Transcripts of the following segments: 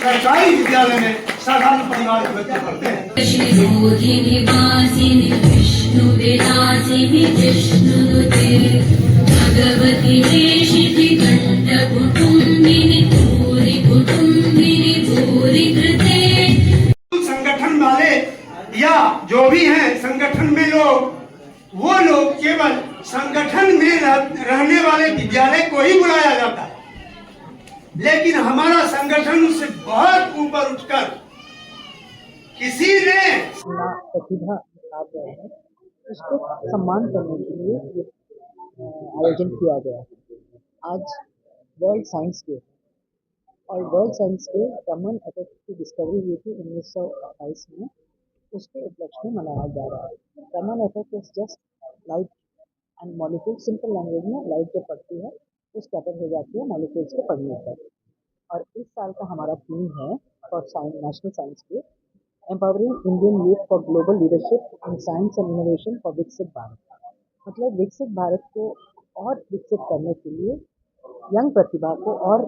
सरकारी विद्यालय में साधारण परिवार के बच्चे पढ़ते हैं। संगठन वाले या जो भी हैं संगठन में लोग, वो लोग केवल संगठन में रहने वाले विद्यालय को ही बुलाया जाता है, लेकिन हमारा संगठन उससे बहुत ऊपर उठकर किसी ने प्रतिभा निखार रहे हैं, उसको सम्मान करने के लिए ये आयोजन किया गया। आज वर्ल्ड साइंस डे और world science day Raman effect की डिस्कवरी हुई थी 1928 में, उसके उपलक्ष्य में मनाया जा रहा है। Raman effect is just light and molecule, simple language में लाइट जो पढ़ती है उस कैटर हो जाती है मॉलिक्यूल्स के पढ़ने पर। और इस साल का हमारा थीम है for national science day, empowering Indian youth for global leadership in science and innovation for विकसित भारत। मतलब विकसित भारत को और विकसित करने के लिए यंग प्रतिभा को और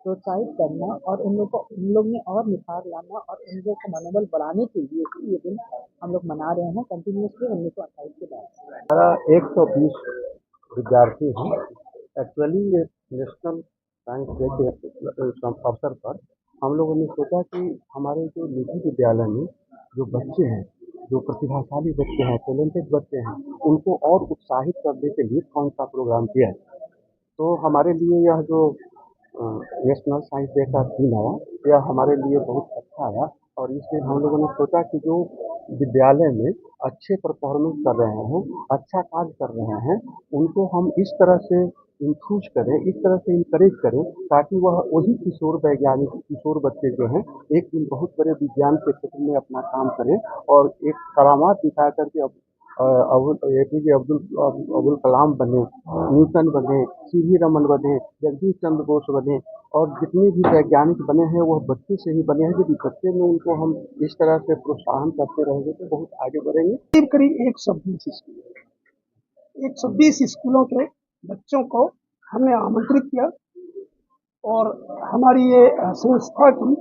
प्रोत्साहित करना और उन लोग में और निखार लाना और उन लोगों का मनोबल बढ़ाने के लिए ये दिन हम लोग मना रहे हैं कंटिन्यूसली 1928 के बाद। हमारा 120 विद्यार्थी हैं। एक्चुअली ये नेशनल साइंस डे के अवसर पर हम लोगों ने सोचा कि हमारे जो निजी विद्यालय में जो बच्चे हैं, जो प्रतिभाशाली बच्चे हैं, टैलेंटेड बच्चे हैं, उनको और उत्साहित करने के लिए कौन सा प्रोग्राम किया है। तो हमारे लिए यह जो नेशनल साइंस डे का थीम आया, यह हमारे लिए बहुत अच्छा आया। और इसमें हम लोगों ने सोचा कि जो विद्यालय में अच्छे परफॉर्मेंस कर रहे हैं, अच्छा कार्य कर रहे हैं, उनको हम इस तरह से इंफ्यूज करें, इस तरह से इंकरेज करें ताकि वह वही किशोर वैज्ञानिक, किशोर बच्चे जो हैं एक दिन बहुत बड़े विज्ञान के क्षेत्र में अपना काम करें और एक करामात दिखा करके APJ अब्दुल कलाम बने, न्यूटन बने, CV रमन बने, जगदीश चंद्र बोस बने और जितने भी वैज्ञानिक बने हैं वह बच्चे से ही बने हैं। यदि बच्चे में उनको हम इस तरह से प्रोत्साहन करते रहेंगे तो बहुत आगे बढ़ेंगे। करीब 120 स्कूलों के बच्चों को हमने आमंत्रित किया और हमारी ये संस्था की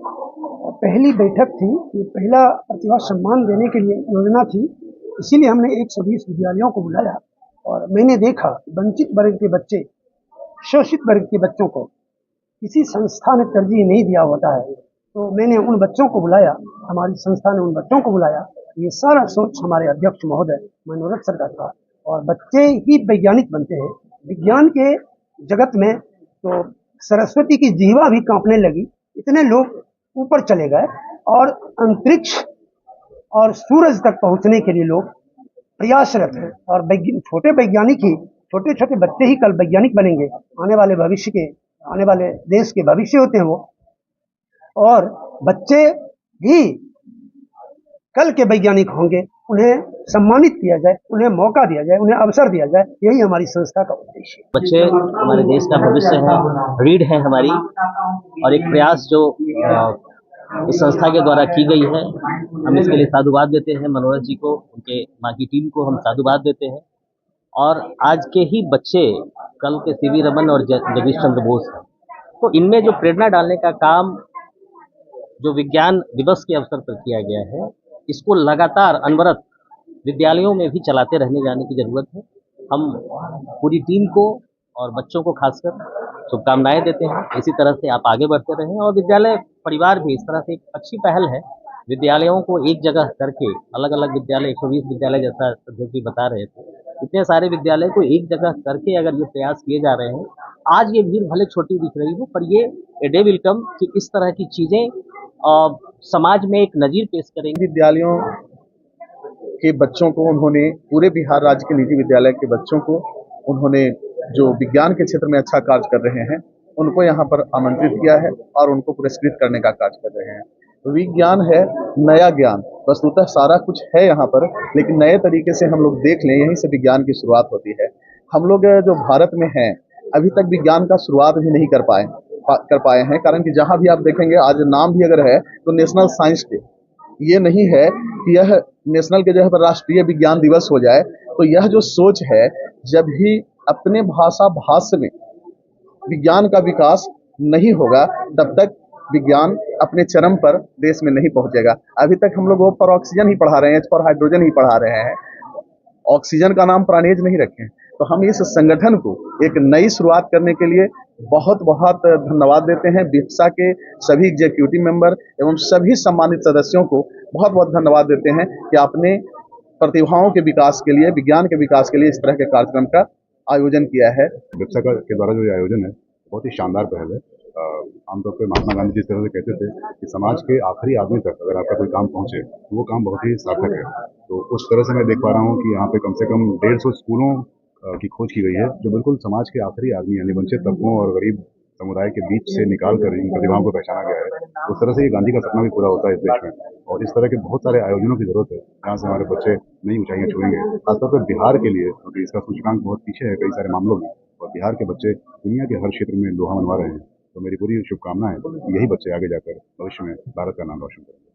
पहली बैठक थी, ये पहला प्रतिभा सम्मान देने के लिए योजना थी, इसीलिए हमने 120 विद्यालयों को बुलाया। और मैंने देखा वंचित वर्ग के बच्चे, शोषित वर्ग के बच्चों को किसी संस्था ने तरजीह नहीं दिया होता है, तो मैंने उन बच्चों को बुलाया, हमारी संस्था ने उन बच्चों को बुलाया। ये सारा सोच हमारे अध्यक्ष महोदय मनोरथ सर का था और बच्चे ही वैज्ञानिक बनते हैं। विज्ञान के जगत में तो सरस्वती की जीवा भी कांपने लगी, इतने लोग ऊपर चले गए और अंतरिक्ष और सूरज तक पहुंचने के लिए लोग प्रयासरत हैं। और छोटे वैज्ञानिक ही, छोटे छोटे बच्चे ही कल वैज्ञानिक बनेंगे, आने वाले भविष्य के, आने वाले देश के भविष्य होते हैं वो। और बच्चे ही कल के वैज्ञानिक होंगे, उन्हें सम्मानित किया जाए, उन्हें मौका दिया जाए, उन्हें अवसर दिया जाए, यही हमारी संस्था का उद्देश्य है। बच्चे हमारे देश का भविष्य है, रीढ़ है हमारी, और एक प्रयास जो इस संस्था के द्वारा की गई है, हम इसके लिए साधुवाद देते हैं मनोरथ जी को, उनके बाकी टीम को हम साधुवाद देते हैं। और आज के ही बच्चे कल के CV रमन और जगदीश चंद्र बोस हैं, तो इनमें जो प्रेरणा डालने का काम जो विज्ञान दिवस के अवसर पर किया गया है, इसको लगातार अनवरत विद्यालयों में भी चलाते रहने जाने की जरूरत है। हम पूरी टीम को और बच्चों को खासकर शुभकामनाएं देते हैं। इसी तरह से आप आगे बढ़ते रहें और विद्यालय परिवार भी इस तरह से एक अच्छी पहल है, विद्यालयों को एक जगह करके, अलग अलग विद्यालय 120 विद्यालय जैसा अध्यक्ष जी बता रहे थे, इतने सारे विद्यालय को एक जगह करके अगर ये प्रयास किए जा रहे हैं, आज ये भीड़ भले छोटी दिख रही हो, पर ये ए डे विल कम कि इस तरह की चीजें समाज में एक नजीर पेश करेंगे। विद्यालयों के बच्चों को उन्होंने, पूरे बिहार राज्य के निजी विद्यालय के बच्चों को उन्होंने जो विज्ञान के क्षेत्र में अच्छा कार्य कर रहे हैं, उनको यहाँ पर आमंत्रित किया है और उनको पुरस्कृत करने का कार्य कर रहे हैं। विज्ञान है नया ज्ञान, वस्तुतः सारा कुछ है यहाँ पर, लेकिन नए तरीके से हम लोग देख लें, यहीं से विज्ञान की शुरुआत होती है। हम लोग जो भारत में हैं, अभी तक विज्ञान का शुरुआत भी नहीं कर पाए हैं, कारण कि जहाँ भी आप देखेंगे, आज नाम भी अगर है तो नेशनल साइंस डे, ये नहीं है कि यह नेशनल के जगह पर राष्ट्रीय विज्ञान दिवस हो जाए। तो यह जो सोच है, जब भी अपने भाषा भाष्य में विज्ञान का विकास नहीं होगा, तब तक विज्ञान अपने चरम पर देश में नहीं पहुंचेगा। अभी तक हम लोग वो पर ऑक्सीजन ही पढ़ा रहे हैं, पर हाइड्रोजन ही पढ़ा रहे हैं, ऑक्सीजन का नाम प्राणेज नहीं रखे। तो हम इस संगठन को एक नई शुरुआत करने के लिए बहुत बहुत धन्यवाद देते हैं। बिफ्सा के सभी एग्जीक्यूटिव मेंबर एवं सभी सम्मानित सदस्यों को बहुत बहुत धन्यवाद देते हैं कि आपने प्रतिभाओं के विकास के लिए, विज्ञान के विकास के लिए इस तरह के कार्यक्रम का आयोजन किया है। बिफ्सा के द्वारा जो ये आयोजन है बहुत ही शानदार पहल है। आमतौर पर महात्मा गांधी जिस तरह से कहते थे कि समाज के आखिरी आदमी तक अगर आपका कोई काम पहुंचे तो वो काम बहुत ही सार्थक है। तो उस तरह से मैं देख पा रहा हूँ कि यहाँ पे कम से कम 150 स्कूलों की खोज की गई है जो बिल्कुल समाज के आखिरी आदमी यानी वंचित तबकों और गरीब समुदाय के बीच से निकाल कर इन प्रतिभाओं को पहचाना गया है। उस तरह से ये गांधी का सपना भी पूरा होता है इस देश में, और इस तरह के बहुत सारे आयोजनों की जरूरत है जहाँ से हमारे बच्चे नई ऊंचाइयां छुएंगे। खासतौर पर बिहार के लिए, क्योंकि इसका सूचकांक बहुत पीछे है कई सारे मामलों में, और बिहार के बच्चे दुनिया के हर क्षेत्र में लोहा मनवा रहे हैं। तो मेरी पूरी शुभकामना है कि यही बच्चे आगे जाकर भविष्य में भारत का नाम रोशन करें।